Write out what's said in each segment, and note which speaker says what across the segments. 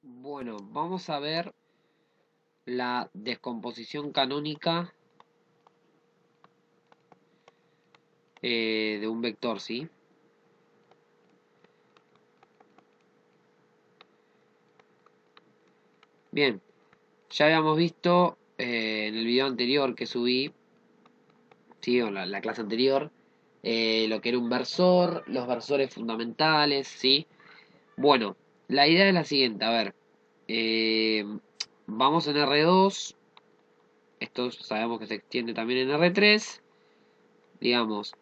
Speaker 1: Bueno, vamos a ver la descomposición canónica de un vector, ¿sí? Bien, ya habíamos visto en el video anterior que subí, ¿sí? O la clase anterior, lo que era un versor, los versores fundamentales, ¿sí? Bueno, la idea es la siguiente, a ver, eh, vamos en R2, esto sabemos que se extiende también en R3, digamos,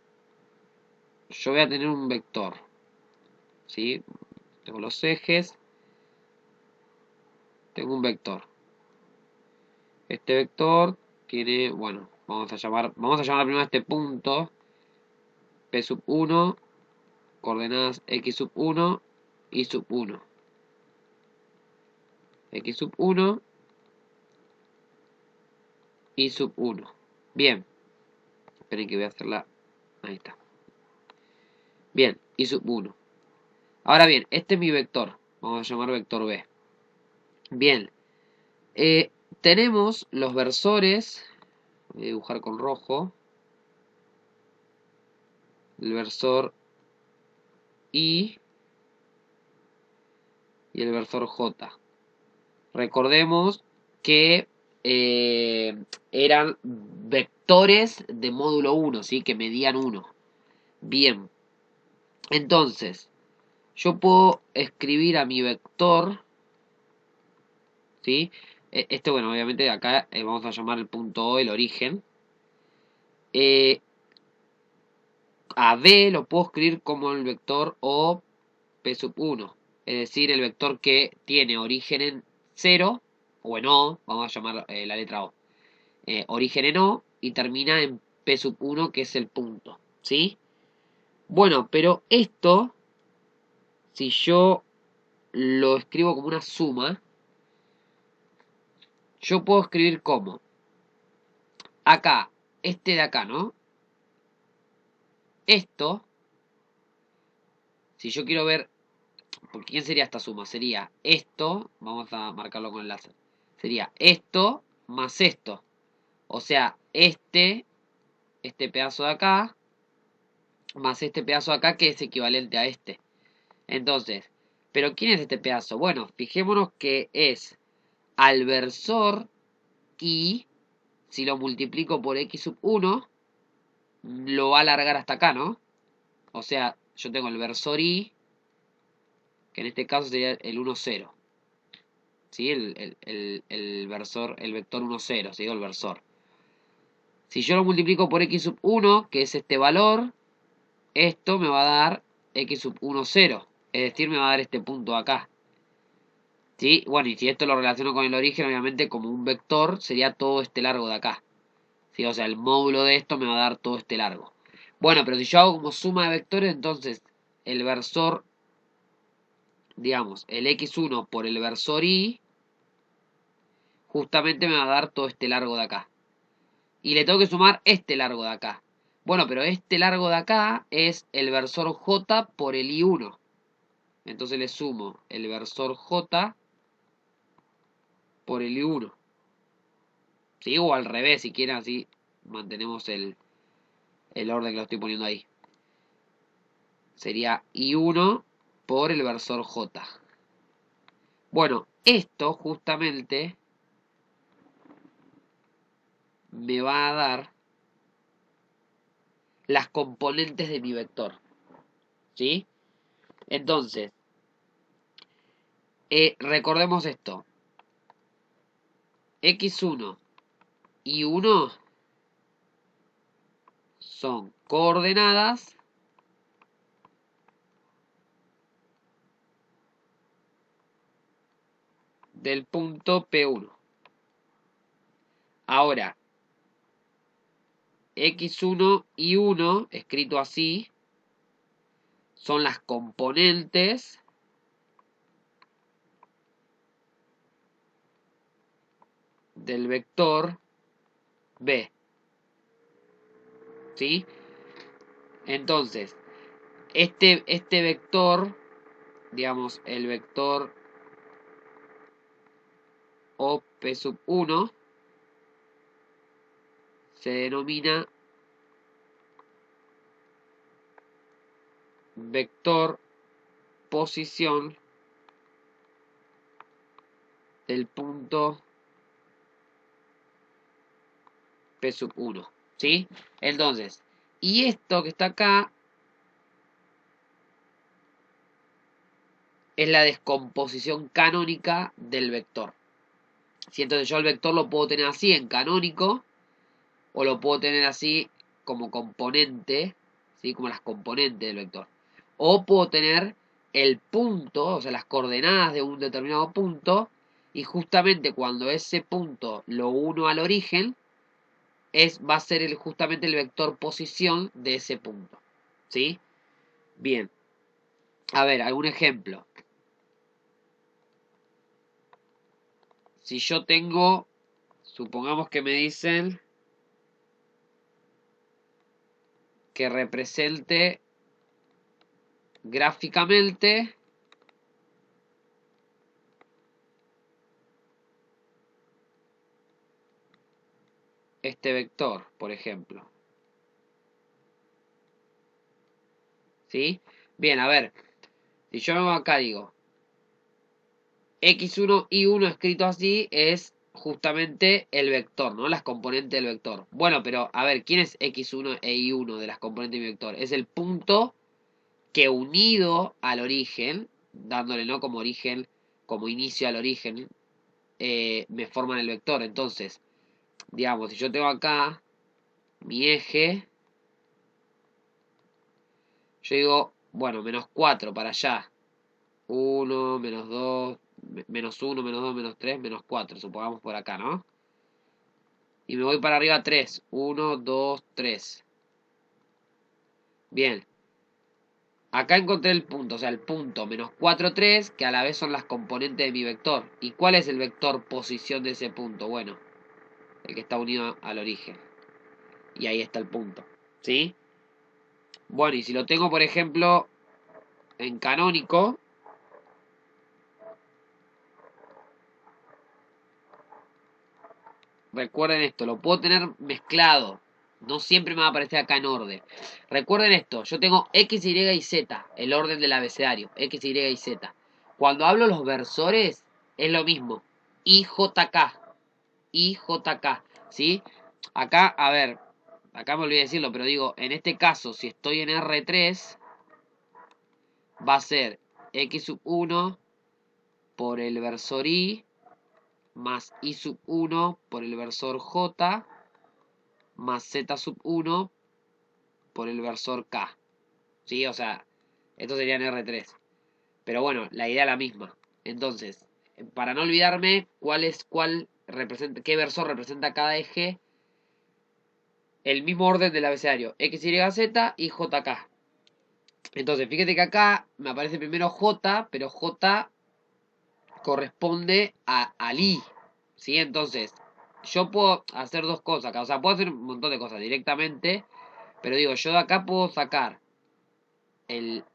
Speaker 1: yo voy a tener un vector, ¿sí? Tengo los ejes, tengo un vector. Este vector tiene, bueno, vamos a llamar primero a este punto P sub 1, coordenadas X sub 1 y sub 1. X sub 1 y sub 1. Bien, esperen que voy a hacerla. Ahí está. Bien, y sub 1. Ahora bien, este es mi vector. Vamos a llamar vector B. Bien, eh, tenemos los versores. Voy a dibujar con rojo. El versor I y el versor J. Recordemos que eran vectores de módulo 1, ¿sí? Que medían 1. Bien, entonces, yo puedo escribir a mi vector, ¿sí? Este, bueno, obviamente acá vamos a llamar el punto O el origen. Eh, a B lo puedo escribir como el vector O P sub 1. Es decir, el vector que tiene origen en 0 o en O, vamos a llamar la letra O. Origen en O y termina en P sub 1, que es el punto, ¿sí? Bueno, pero esto, si yo lo escribo como una suma, yo puedo escribir como acá, este de acá, ¿no? Esto, si yo quiero ver, ¿por quién sería esta suma? Sería esto, vamos a marcarlo con el láser, sería esto más esto. O sea, este pedazo de acá, más este pedazo de acá, que es equivalente a este. Entonces, ¿pero quién es este pedazo? Bueno, fijémonos que es al versor y si lo multiplico por x sub 1, lo va a alargar hasta acá, ¿no? O sea, yo tengo el versor y, que en este caso sería el 1, 0. ¿Sí? El versor, el vector 1, 0, ¿sí? El versor. Si yo lo multiplico por x sub 1, que es este valor, esto me va a dar x sub 1, 0. Es decir, me va a dar este punto acá. ¿Sí? Bueno, y si esto lo relaciono con el origen, obviamente como un vector sería todo este largo de acá. ¿Sí? O sea, el módulo de esto me va a dar todo este largo. Bueno, pero si yo hago como suma de vectores, entonces el versor, digamos, el x1 por el versor y, justamente me va a dar todo este largo de acá. Y le tengo que sumar este largo de acá. Bueno, pero este largo de acá es el versor j por el i1. Entonces le sumo el versor j por el i1. ¿Sí? O al revés, si quieren, así mantenemos el orden que lo estoy poniendo ahí. Sería I1 por el versor J. Bueno, esto justamente me va a dar las componentes de mi vector. ¿Sí? Entonces, recordemos esto. X1 y 1 son coordenadas del punto P1. Ahora, X1 y 1, escrito así, son las componentes del vector B. ¿Sí? Entonces, este vector, digamos, el vector o P sub 1 se denomina vector posición del punto P sub 1, ¿sí? Entonces, y esto que está acá es la descomposición canónica del vector. ¿Sí? Entonces yo el vector lo puedo tener así en canónico, o lo puedo tener así como componente, ¿sí? Como las componentes del vector. O puedo tener el punto, o sea, las coordenadas de un determinado punto, y justamente cuando ese punto lo uno al origen, va a ser justamente el vector posición de ese punto. ¿Sí? Bien. A ver, algún ejemplo. Si yo tengo, supongamos que me dicen que represente gráficamente este vector, por ejemplo. ¿Sí? Bien, a ver. Si yo vengo acá digo x1, y1 escrito así es justamente el vector, ¿no? Las componentes del vector. Bueno, pero a ver, ¿quién es x1 e y1 de las componentes del vector? Es el punto que unido al origen, dándole, ¿no? Como origen, como inicio al origen, me forman el vector. Entonces, digamos, si yo tengo acá mi eje, yo digo, bueno, menos 4 para allá. 1, menos 2, menos 1, menos 2, menos 3, menos 4, supongamos por acá, ¿no? Y me voy para arriba 3. 1, 2, 3. Bien. Acá encontré el punto, o sea, el punto menos 4, 3, que a la vez son las componentes de mi vector. ¿Y cuál es el vector posición de ese punto? Bueno, el que está unido al origen. Y ahí está el punto. ¿Sí? Bueno, y si lo tengo, por ejemplo, en canónico, recuerden esto, lo puedo tener mezclado. No siempre me va a aparecer acá en orden. Recuerden esto, yo tengo X, Y y Z, el orden del abecedario, X, Y y Z. Cuando hablo los versores, es lo mismo. IJK, IJK, ¿sí? Acá, a ver, acá me olvidé decirlo, pero digo, en este caso, si estoy en R3, va a ser X sub 1 por el versor I, más I sub 1 por el versor J, más Z sub 1 por el versor K. ¿Sí? O sea, esto sería en R3. Pero bueno, la idea es la misma. Entonces, para no olvidarme qué versor representa cada eje, el mismo orden del abecedario, X, Y, Z y JK. Entonces, fíjate que acá me aparece primero J, pero J corresponde al I. ¿Sí? Entonces, yo puedo hacer dos cosas acá. O sea, puedo hacer un montón de cosas directamente. Pero digo, yo de acá puedo sacar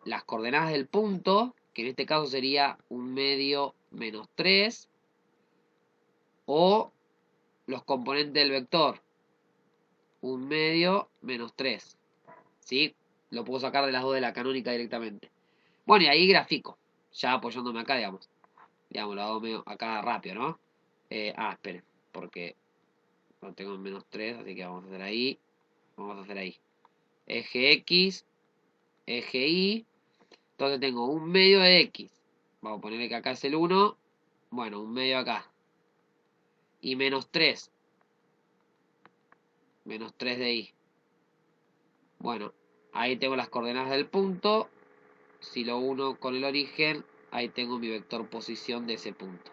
Speaker 1: las coordenadas del punto, que en este caso sería 1/2 menos 3, o los componentes del vector, 1/2 menos 3. ¿Sí? Lo puedo sacar de las dos de la canónica directamente. Bueno, y ahí grafico, ya apoyándome acá, digamos. Digamos, lo hago medio acá rápido, ¿no? Esperen, porque no tengo menos 3, así que vamos a hacer ahí. Vamos a hacer ahí. Eje X, eje Y. Entonces tengo 1/2 de X. Vamos a ponerle que acá es el 1. Bueno, 1/2 acá. Y menos 3. Menos 3 de Y. Bueno, ahí tengo las coordenadas del punto. Si lo uno con el origen, ahí tengo mi vector posición de ese punto.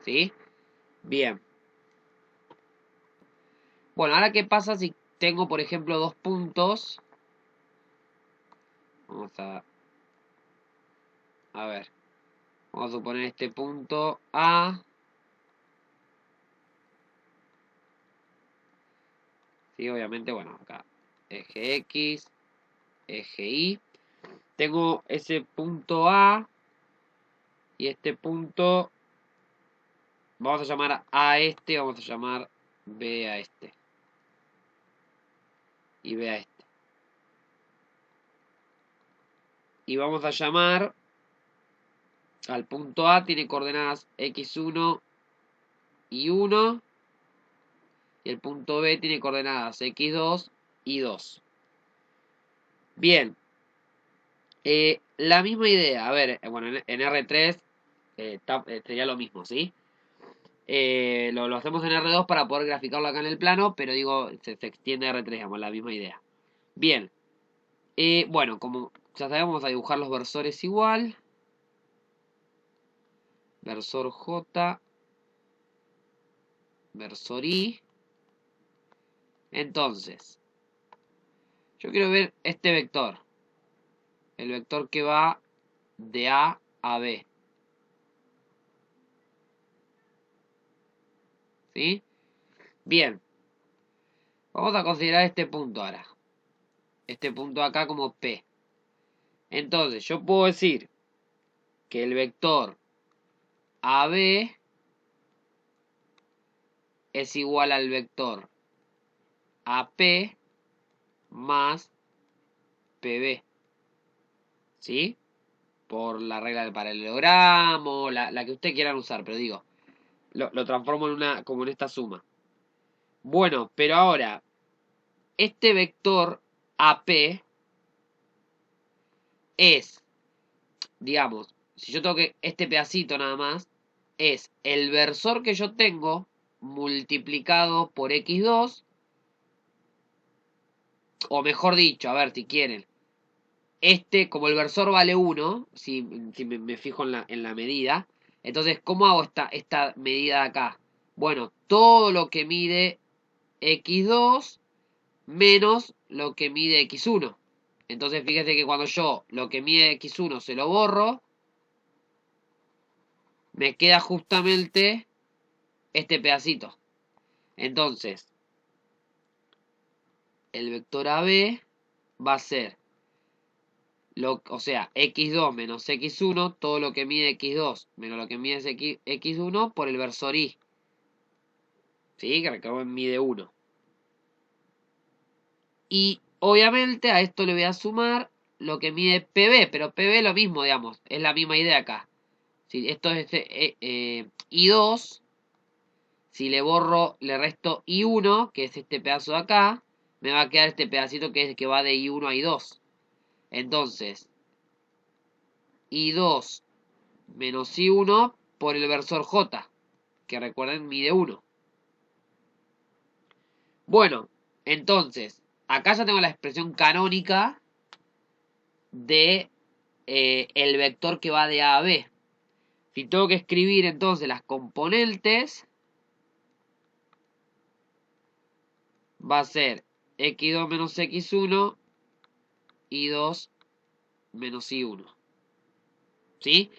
Speaker 1: ¿Sí? Bien. Bueno, ahora qué pasa si tengo, por ejemplo, dos puntos. Vamos a ver. Vamos a suponer este punto A. Sí, obviamente, bueno, acá. Eje X, eje Y. Tengo ese punto A y este punto Vamos a llamar A a este, vamos a llamar B a este. Y B a este. Y vamos a llamar al punto A, tiene coordenadas x1 y 1. Y el punto B tiene coordenadas x2 y 2. Bien. La misma idea. A ver, bueno, en R3 sería lo mismo, ¿sí? Lo hacemos en R2 para poder graficarlo acá en el plano, pero digo, se extiende a R3, digamos, la misma idea. Bien. Bueno, como ya sabemos, vamos a dibujar los versores igual. Versor J. Versor I. Entonces, yo quiero ver este vector. El vector que va de A a B. ¿Sí? Bien. Vamos a considerar este punto ahora. Este punto acá como P. Entonces, yo puedo decir que el vector AB es igual al vector AP más PB. ¿Sí? Por la regla del paralelogramo, la que ustedes quieran usar, pero digo, lo transformo como en esta suma. Bueno, pero ahora, este vector AP es, digamos, si yo toque este pedacito nada más, es el versor que yo tengo multiplicado por x2, o mejor dicho, a ver si quieren, como el versor vale 1, si me fijo en la medida, entonces, ¿cómo hago esta medida de acá? Bueno, todo lo que mide x2 menos lo que mide x1. Entonces, fíjese que cuando yo lo que mide x1 se lo borro, me queda justamente este pedacito. Entonces, el vector AB va a ser, o sea, x2 menos x1, todo lo que mide x2 menos lo que mide x1 por el versor I. ¿Sí? Que recuerden mide 1. Y obviamente a esto le voy a sumar lo que mide PB, pero PB es lo mismo, digamos, es la misma idea acá. Si esto es I2, si le borro, le resto I1, que es este pedazo de acá, me va a quedar este pedacito que es el que va de I1 a I2. Entonces, I2 menos I1 por el versor J, que recuerden mide 1. Bueno, entonces, acá ya tengo la expresión canónica de el vector que va de A a B. Si tengo que escribir entonces las componentes, va a ser x2 menos x1, y2 menos i1. ¿Sí?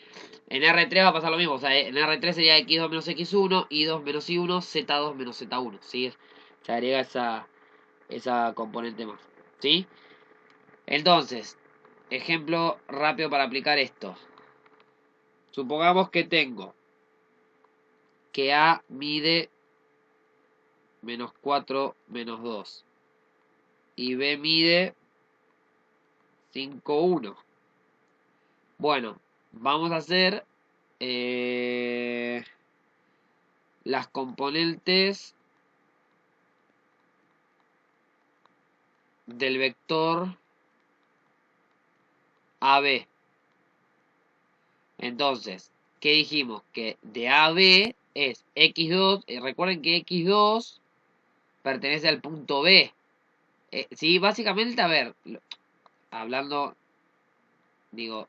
Speaker 1: En R3 va a pasar lo mismo. O sea, en R3 sería x2 menos x1, y2 menos i1, z2 menos z1. ¿Sí? Se agrega esa componente más. ¿Sí? Entonces, ejemplo rápido para aplicar esto. Supongamos que tengo que A mide menos 4 menos 2 y B mide 5, 1. Bueno, vamos a hacer las componentes del vector AB. Entonces, ¿qué dijimos? Que de AB es x2. Recuerden que x2 pertenece al punto B. Sí, básicamente, a ver, hablando, digo,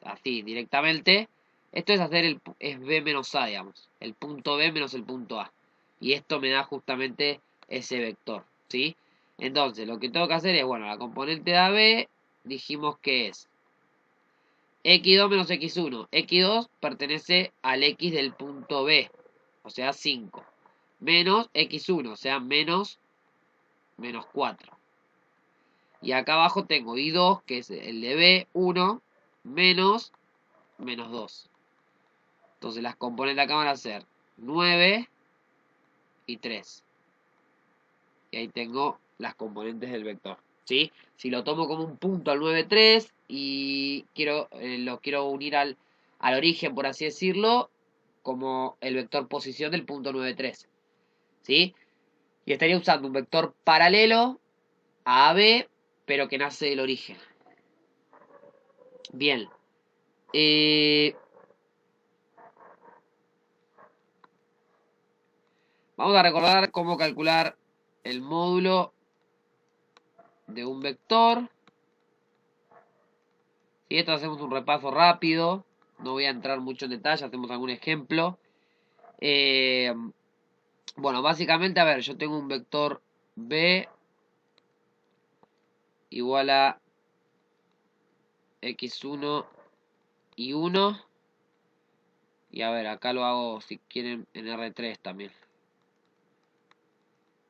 Speaker 1: así directamente, esto es hacer es B menos A, digamos. El punto B menos el punto A. Y esto me da justamente ese vector, ¿sí? Entonces, lo que tengo que hacer es, bueno, la componente de AB dijimos que es x2 menos x1. x2 pertenece al x del punto B, o sea 5. Menos x1, o sea menos 4. Y acá abajo tengo i2, que es el de B, 1, menos 2. Entonces las componentes acá van a ser 9 y 3. Y ahí tengo las componentes del vector, ¿sí? Si lo tomo como un punto al 9, 3 y lo quiero unir al origen, por así decirlo, como el vector posición del punto 9, 3, ¿sí? Y estaría usando un vector paralelo a AB, pero que nace del origen. Bien. Vamos a recordar cómo calcular el módulo de un vector. Si esto hacemos un repaso rápido, no voy a entrar mucho en detalle, hacemos algún ejemplo. Bueno, básicamente, a ver, yo tengo un vector B igual a x1 y 1. Y a ver, acá lo hago, si quieren, en R3 también.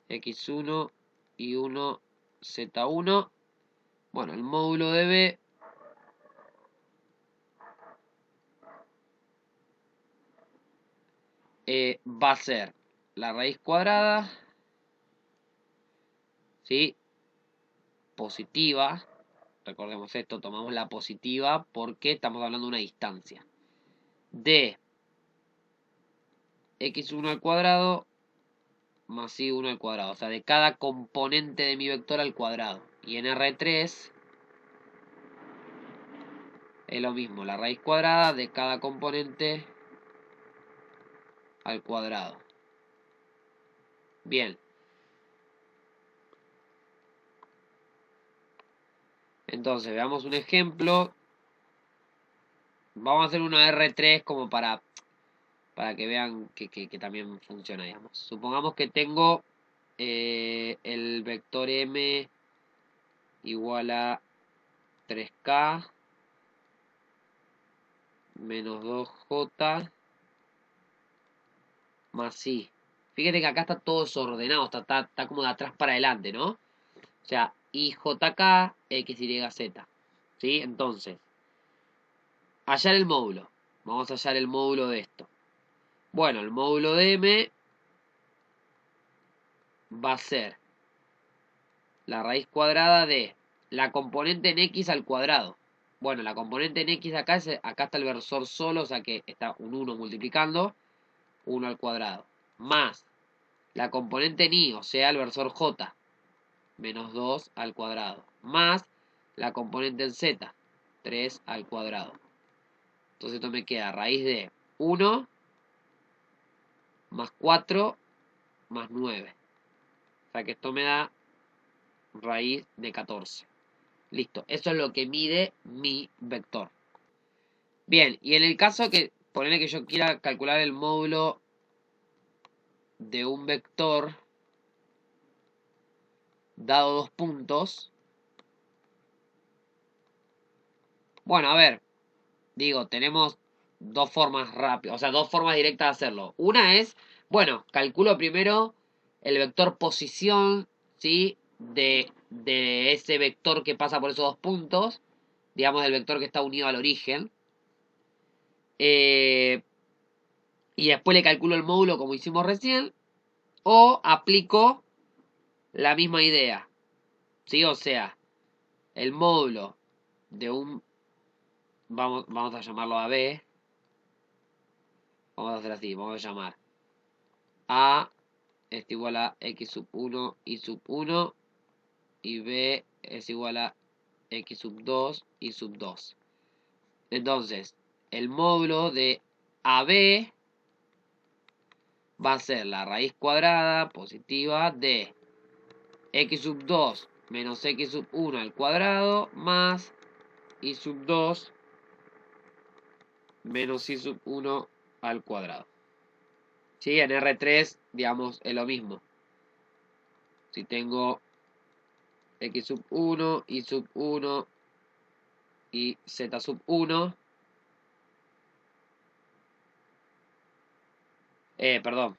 Speaker 1: X1 y 1, Z1. Bueno, el módulo de B va a ser la raíz cuadrada, ¿sí? Positiva. Recordemos esto, tomamos la positiva porque estamos hablando de una distancia. De x1 al cuadrado más y1 al cuadrado. O sea, de cada componente de mi vector al cuadrado. Y en R3 es lo mismo, la raíz cuadrada de cada componente al cuadrado. Bien. Entonces, veamos un ejemplo. Vamos a hacer una R3 como para que vean que también funciona, digamos. Supongamos que tengo el vector M igual a 3K menos 2J más I. Fíjate que acá está todo desordenado, está como de atrás para adelante, ¿no? O sea, IJK, XYZ. ¿Sí? Entonces, hallar el módulo. Vamos a hallar el módulo de esto. Bueno, el módulo de M va a ser la raíz cuadrada de la componente en X al cuadrado. Bueno, la componente en X acá, acá está el versor solo, o sea que está un 1 multiplicando, 1 al cuadrado. Más la componente en Y, o sea el versor J, menos 2 al cuadrado. Más la componente en Z, 3 al cuadrado. Entonces esto me queda raíz de 1 más 4 más 9. O sea que esto me da raíz de 14. Listo, eso es lo que mide mi vector. Bien, y en el caso que, ponerle que yo quiera calcular el módulo de un vector dado dos puntos. Bueno, a ver, digo, tenemos dos formas rápidas, o sea, dos formas directas de hacerlo. Una es, bueno, calculo primero el vector posición, ¿sí? De ese vector que pasa por esos dos puntos, digamos, el vector que está unido al origen. Y después le calculo el módulo como hicimos recién. O aplico la misma idea. ¿Sí? O sea, el módulo de un... Vamos a llamarlo AB. Vamos a hacer así. Vamos a llamar A es igual a X sub 1 y sub 1. Y B es igual a X sub 2 y sub 2. Entonces, el módulo de AB va a ser la raíz cuadrada positiva de X sub 2 menos X sub 1 al cuadrado más Y sub 2 menos Y sub 1 al cuadrado. ¿Sí? En R3, digamos, es lo mismo. Si tengo X sub 1, Y sub 1 y Z sub 1. Perdón.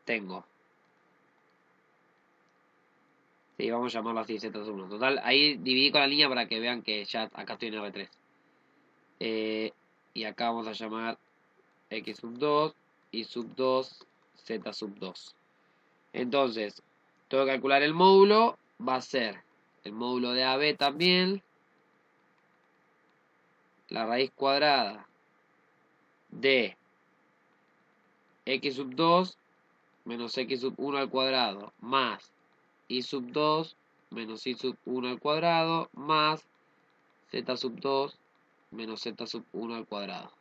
Speaker 1: Tengo. Sí, vamos a llamarlo así, Z sub 1. Total, ahí dividí con la línea para que vean que ya acá estoy en R3. Y acá vamos a llamar x sub 2, y sub 2, z sub 2. Entonces, tengo que calcular el módulo, va a ser el módulo de AB también, la raíz cuadrada de x sub 2 menos x sub 1 al cuadrado más y sub 2 menos y sub 1 al cuadrado más z sub 2 menos z sub 1 al cuadrado.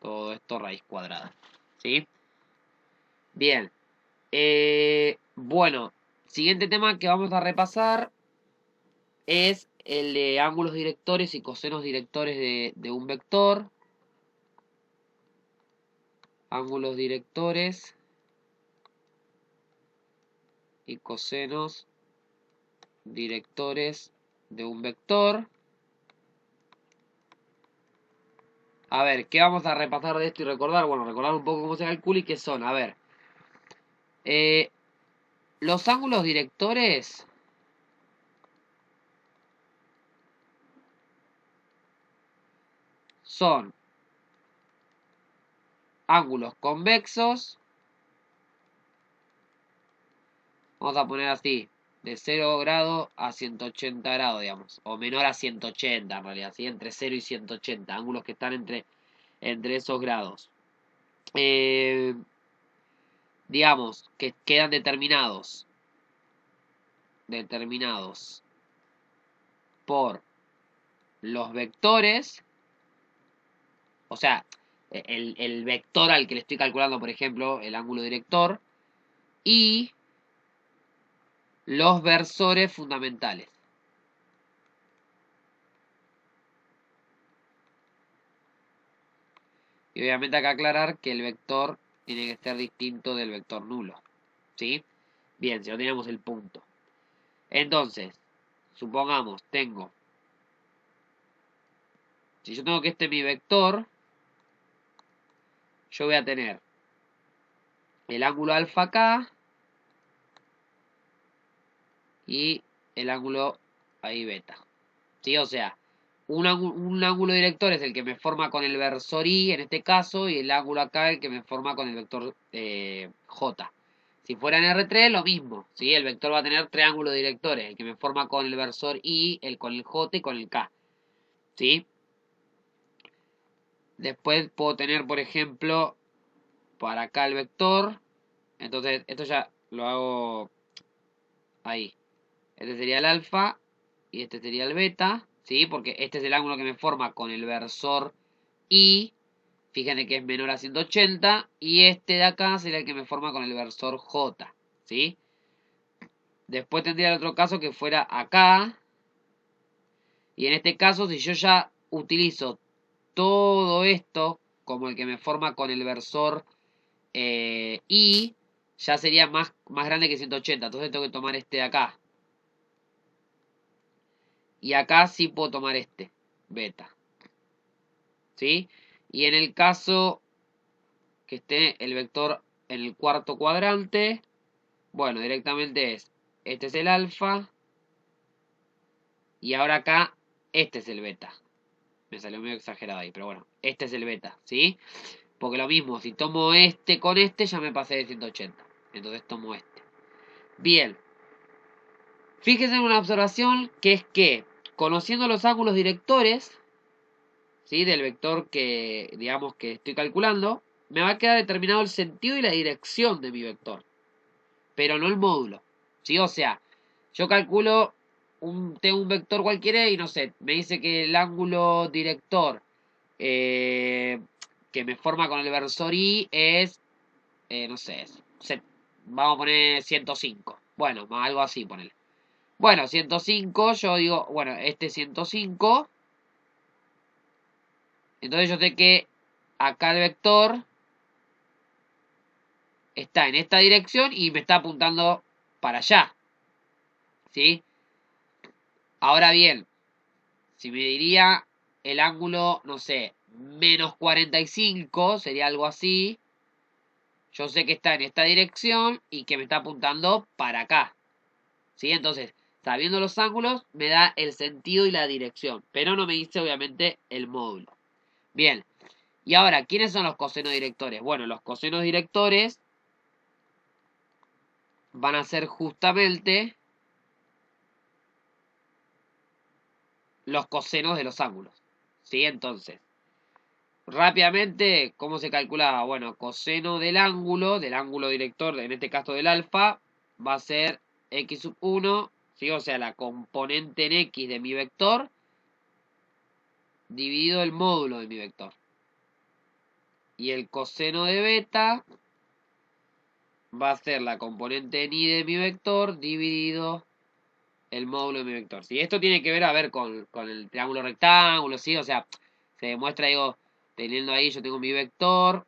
Speaker 1: Todo esto raíz cuadrada. ¿Sí? Bien. Bueno, siguiente tema que vamos a repasar es el de ángulos directores y cosenos directores de un vector. Ángulos directores y cosenos directores de un vector. A ver, ¿qué vamos a repasar de esto y recordar? Bueno, recordar un poco cómo se calcula y qué son. A ver, los ángulos directores son ángulos convexos. Vamos a poner así, de 0 grado a 180 grados, digamos. O menor a 180 en realidad, ¿sí? Entre 0 y 180, ángulos que están entre esos grados. Digamos, que quedan determinados por los vectores, o sea, el vector al que le estoy calculando, por ejemplo, el ángulo director, y los versores fundamentales. Y obviamente acá aclarar que el vector tiene que ser distinto del vector nulo. ¿Sí? Bien, si no tenemos el punto. Entonces, supongamos, si yo tengo que este es mi vector, yo voy a tener el ángulo alfa acá y el ángulo ahí beta. ¿Sí? O sea, un ángulo director es el que me forma con el versor I en este caso y el ángulo acá el que me forma con el vector J. Si fuera en R3 lo mismo, ¿sí? El vector va a tener tres ángulos directores, el que me forma con el versor I, el con el J y con el K. ¿Sí? Después puedo tener, por ejemplo, para acá el vector. Entonces, esto ya lo hago ahí. Este sería el alfa y este sería el beta, ¿sí? Porque este es el ángulo que me forma con el versor I. Fíjense que es menor a 180. Y este de acá sería el que me forma con el versor J, ¿sí? Después tendría el otro caso que fuera acá. Y en este caso, si yo ya utilizo todo esto como el que me forma con el versor I, ya sería más grande que 180. Entonces tengo que tomar este de acá. Y acá sí puedo tomar este, beta. ¿Sí? Y en el caso que esté el vector en el cuarto cuadrante, bueno, directamente este es el alfa. Y ahora acá, este es el beta. Me salió medio exagerado ahí, pero bueno, este es el beta, ¿sí? Porque lo mismo, si tomo este con este, ya me pasé de 180. Entonces tomo este. Bien. Fíjense en una observación que es que, conociendo los ángulos directores, ¿sí? Del vector que, digamos, que estoy calculando, me va a quedar determinado el sentido y la dirección de mi vector. Pero no el módulo, ¿sí? O sea, yo calculo, tengo un vector cualquiera y no sé, me dice que el ángulo director que me forma con el versor I es, no sé, vamos a poner 105. Bueno, algo así, ponele. Bueno, 105, yo digo, bueno, este es 105. Entonces yo sé que acá el vector está en esta dirección y me está apuntando para allá. ¿Sí? Ahora bien, si me diría el ángulo, no sé, menos 45, sería algo así. Yo sé que está en esta dirección y que me está apuntando para acá. ¿Sí? Entonces, sabiendo los ángulos, me da el sentido y la dirección. Pero no me dice, obviamente, el módulo. Bien. Y ahora, ¿quiénes son los cosenos directores? Bueno, los cosenos directores van a ser justamente los cosenos de los ángulos. ¿Sí? Entonces, rápidamente, ¿cómo se calculaba? Bueno, coseno del ángulo director, en este caso del alfa, va a ser x sub 1, ¿sí? O sea, la componente en x de mi vector, dividido el módulo de mi vector. Y el coseno de beta va a ser la componente en y de mi vector, dividido el módulo de mi vector. ¿Sí? Esto tiene que ver, a ver, con el triángulo rectángulo, ¿sí? O sea, se demuestra, digo, teniendo ahí, yo tengo mi vector.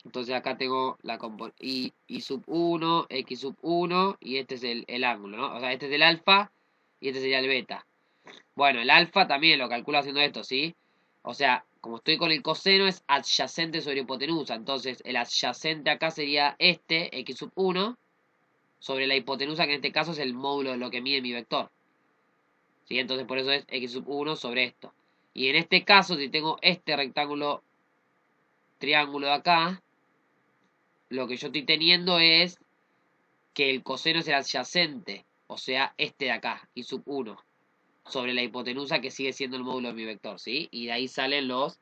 Speaker 1: Entonces acá tengo la componente y sub 1, x sub 1, y este es el ángulo, ¿no? O sea, este es el alfa y este sería el beta. Bueno, el alfa también lo calculo haciendo esto, ¿sí? O sea, como estoy con el coseno, es adyacente sobre hipotenusa. Entonces, el adyacente acá sería este, x sub 1, sobre la hipotenusa, que en este caso es el módulo de lo que mide mi vector. ¿Sí? Entonces, por eso es x sub 1 sobre esto. Y en este caso, si tengo este rectángulo, triángulo de acá, lo que yo estoy teniendo es que el coseno es el adyacente, o sea, este de acá, y sub 1, sobre la hipotenusa que sigue siendo el módulo de mi vector, ¿sí? Y de ahí salen los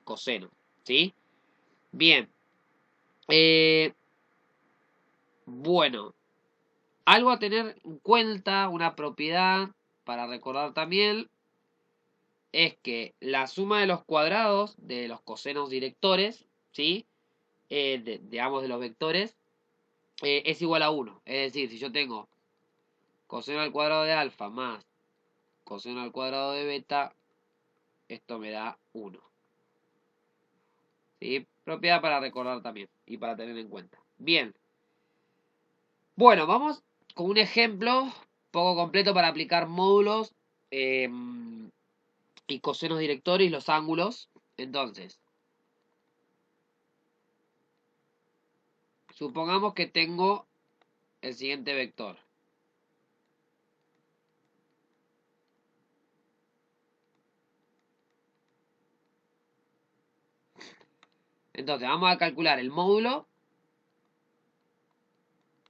Speaker 1: cosenos, ¿sí? Bien. Bueno, algo a tener en cuenta, una propiedad para recordar también, es que la suma de los cuadrados de los cosenos directores, ¿sí? Digamos de los vectores, es igual a 1. Es decir, si yo tengo coseno al cuadrado de alfa más coseno al cuadrado de beta, esto me da 1. ¿Sí? Propiedad para recordar también y para tener en cuenta. Bien. Bueno, vamos con un ejemplo poco completo para aplicar módulos y cosenos directores y los ángulos. Entonces, supongamos que tengo el siguiente vector. Entonces, vamos a calcular el módulo.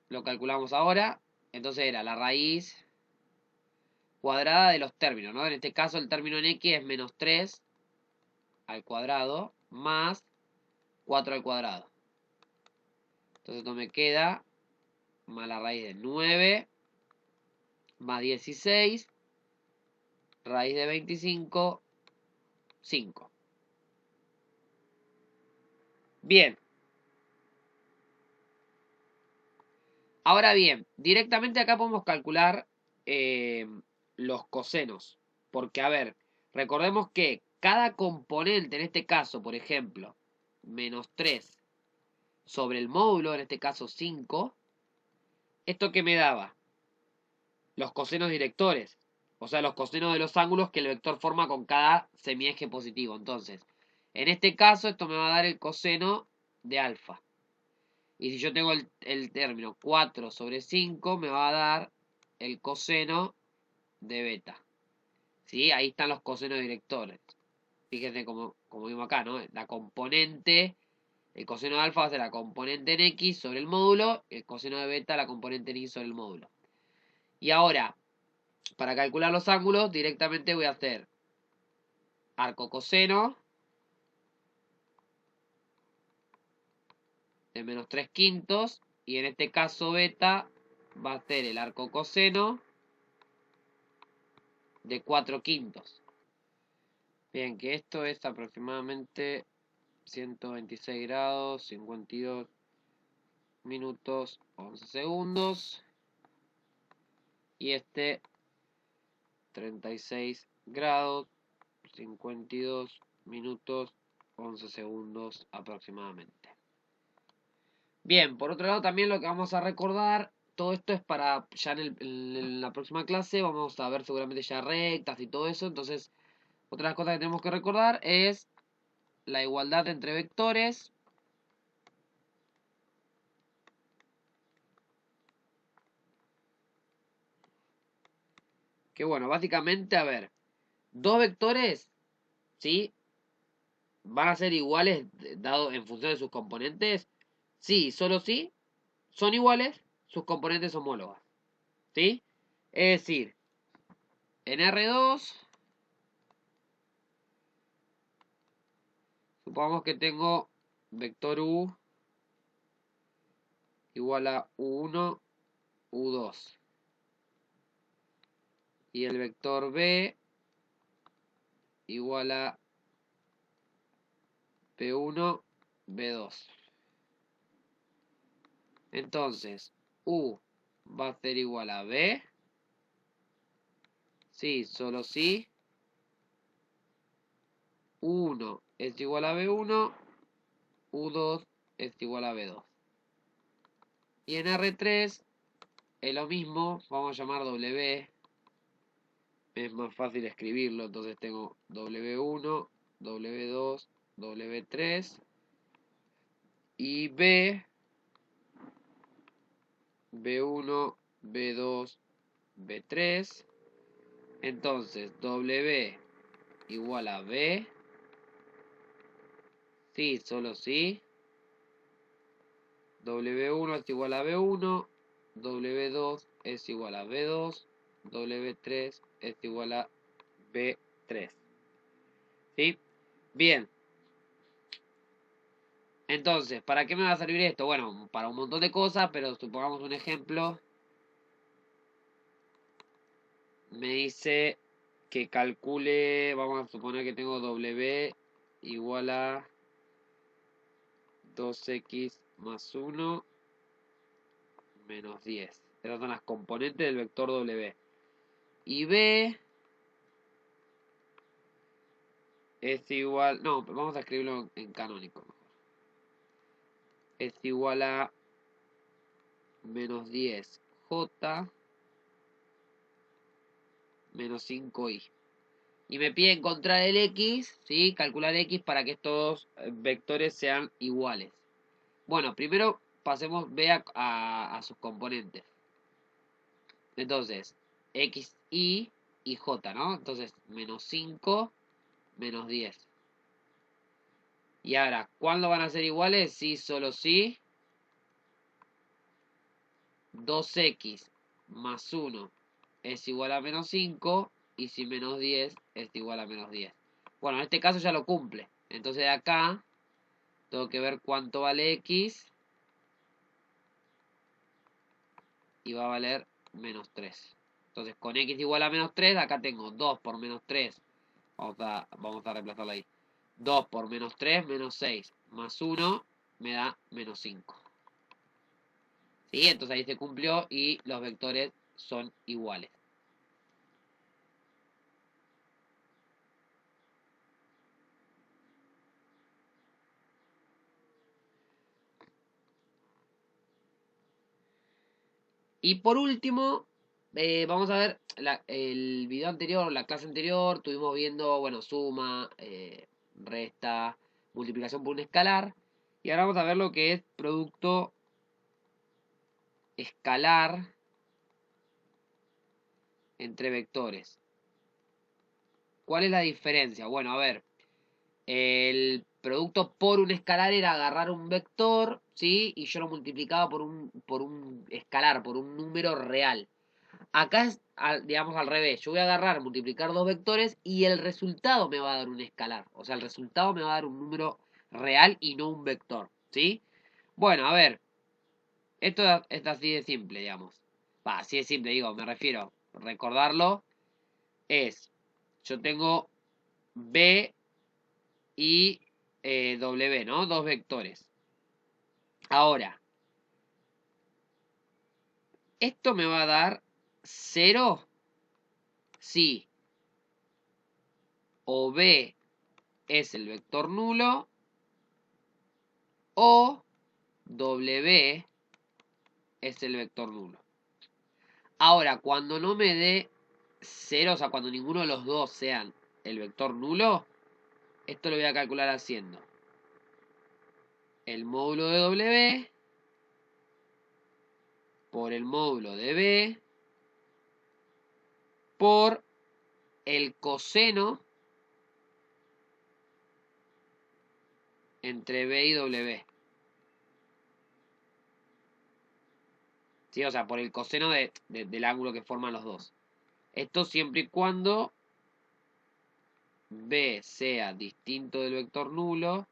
Speaker 1: Lo calculamos ahora. Entonces era la raíz cuadrada de los términos, ¿no? En este caso el término en x es menos 3 al cuadrado más 4 al cuadrado. Entonces esto me queda más la raíz de 9 más 16 raíz de 25, 5. Bien. Ahora bien, directamente acá podemos calcular los cosenos. Porque, a ver, recordemos que cada componente, en este caso, por ejemplo, menos 3 sobre el módulo, en este caso 5, ¿esto qué me daba? Los cosenos directores. O sea, los cosenos de los ángulos que el vector forma con cada semieje positivo. Entonces, en este caso, esto me va a dar el coseno de alfa. Y si yo tengo el término 4 sobre 5, me va a dar el coseno de beta. ¿Sí? Ahí están los cosenos directores. Fíjense como vimos acá, ¿no? La componente, el coseno de alfa va a ser la componente en x sobre el módulo, el coseno de beta la componente en y sobre el módulo. Y ahora, para calcular los ángulos, directamente voy a hacer arco coseno de menos 3 quintos, y en este caso beta va a ser el arco coseno de 4 quintos. Bien, que esto es aproximadamente 126 grados, 52 minutos, 11 segundos. Y este 36 grados, 52 minutos, 11 segundos aproximadamente. Bien, por otro lado también lo que vamos a recordar, todo esto es para ya en la próxima clase, vamos a ver seguramente ya rectas y todo eso. Entonces, otra cosa que tenemos que recordar es la igualdad entre vectores. Que bueno, básicamente, a ver, dos vectores, ¿sí? van a ser iguales dado en función de sus componentes. Sí, solo sí, son iguales sus componentes homólogas. ¿Sí? Es decir, en R2, supongamos que tengo vector U igual a U1, U2. Y el vector B igual a P1, B2. Entonces, U va a ser igual a B. Sí, solo sí. U1 es igual a B1. U2 es igual a B2. Y en R3 es lo mismo. Vamos a llamar W. Es más fácil escribirlo. Entonces tengo W1, W2, W3. Y B, B1, B2, B3. Entonces, W igual a B. Sí, solo sí. W1 es igual a B1. W2 es igual a B2. W3 es igual a B3. ¿Sí? Bien. Entonces, ¿para qué me va a servir esto? Bueno, para un montón de cosas, pero supongamos un ejemplo. Me dice que calcule, vamos a suponer que tengo W igual a 2x más 1 menos 10. Esas son las componentes del vector W. Y B es igual, no, vamos a escribirlo en canónico. Es igual a menos 10J menos 5i. Y me pide encontrar el X, ¿sí? Calcular X para que estos vectores sean iguales. Bueno, primero pasemos B a sus componentes. Entonces, X, Y y J, ¿no? Entonces, menos 5, menos 10. Y ahora, ¿cuándo van a ser iguales? Sí, solo sí. 2x más 1 es igual a menos 5. Y si menos 10 es igual a menos 10. Bueno, en este caso ya lo cumple. Entonces de acá tengo que ver cuánto vale x. Y va a valer menos 3. Entonces con x igual a menos 3, acá tengo 2 por menos 3. Vamos a reemplazarlo ahí. 2 por menos 3, menos 6. Más 1 me da menos 5. ¿Sí? Entonces ahí se cumplió y los vectores son iguales. Y por último, vamos a ver el video anterior, la clase anterior, estuvimos viendo, bueno, suma, resta, multiplicación por un escalar. Y ahora vamos a ver lo que es producto escalar entre vectores. ¿Cuál es la diferencia? Bueno, a ver, el producto por un escalar era agarrar un vector, ¿sí? Y yo lo multiplicaba por un escalar, por un número real. Acá es, digamos, al revés. Yo voy a agarrar, multiplicar dos vectores y el resultado me va a dar un escalar. O sea, el resultado me va a dar un número real y no un vector, ¿sí? Bueno, a ver, esto es así de simple, digamos. Va, así de simple, digo, me refiero, recordarlo, es, yo tengo B y W, ¿no? Dos vectores. Ahora, esto me va a dar 0 si o B es el vector nulo o W es el vector nulo. Ahora, cuando no me dé 0, o sea, cuando ninguno de los dos sean el vector nulo, esto lo voy a calcular haciendo el módulo de W por el módulo de B por el coseno entre B y W. ¿Sí? O sea, por el coseno del ángulo que forman los dos. Esto siempre y cuando B sea distinto del vector nulo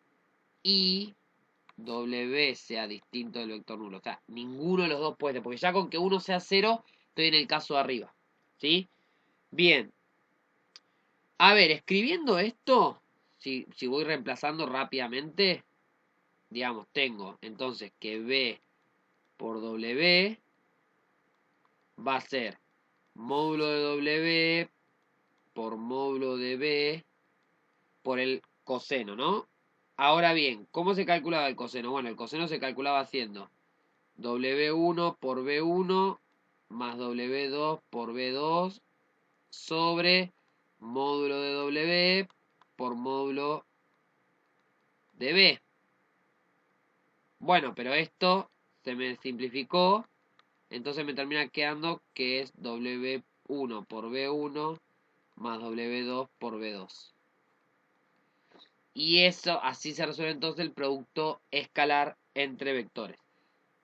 Speaker 1: y W sea distinto del vector nulo. O sea, ninguno de los dos puede, porque ya con que uno sea 0, estoy en el caso de arriba. ¿Sí? Bien. A ver, escribiendo esto, si voy reemplazando rápidamente, digamos, tengo entonces que B por W va a ser módulo de W por módulo de B por el coseno, ¿no? Ahora bien, ¿cómo se calculaba el coseno? Bueno, el coseno se calculaba haciendo W1 por B1 más W2 por B2 sobre módulo de W por módulo de B. Bueno, pero esto se me simplificó, entonces me termina quedando que es W1 por B1 más W2 por B2. Y eso, así se resuelve entonces el producto escalar entre vectores.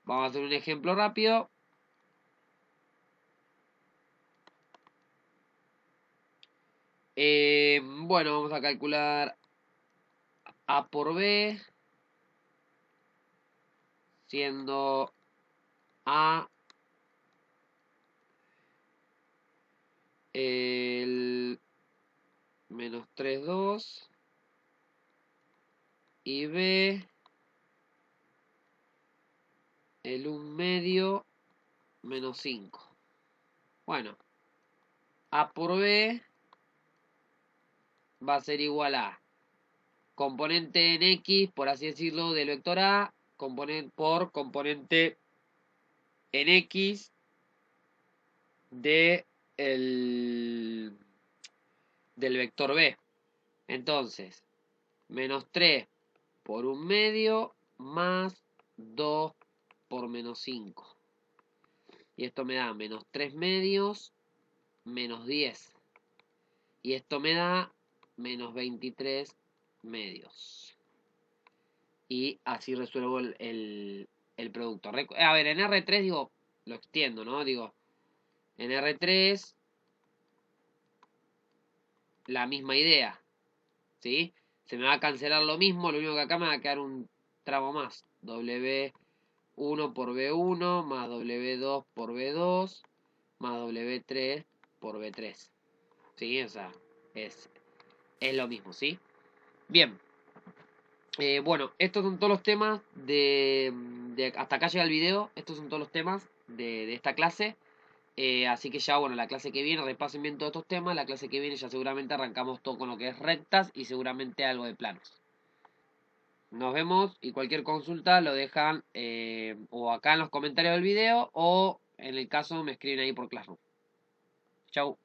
Speaker 1: Vamos a hacer un ejemplo rápido. Bueno, vamos a calcular A por B, siendo A el menos 3,2 y B el 1/2 menos 5. Bueno, A por B va a ser igual a componente en X, por así decirlo, del vector A, por componente en X del vector B. Entonces, menos 3 por 1/2 más 2 por menos 5. Y esto me da menos 3/2 menos 10. Y esto me da menos 23/2. Y así resuelvo el producto. A ver, en R3 digo, lo extiendo, ¿no? Digo, en R3 la misma idea, ¿sí? Se me va a cancelar lo mismo, lo único que acá me va a quedar un tramo más. W1 por B1 más W2 por B2 más W3 por B3. ¿Sí? O sea, es lo mismo, ¿sí? Bien. Bueno, estos son todos los temas hasta acá llega el video. Estos son todos los temas de esta clase. Así que ya, bueno, la clase que viene, repasen bien todos estos temas. La clase que viene ya seguramente arrancamos todo con lo que es rectas y seguramente algo de planos. Nos vemos y cualquier consulta lo dejan o acá en los comentarios del video o en el caso me escriben ahí por Classroom. Chau.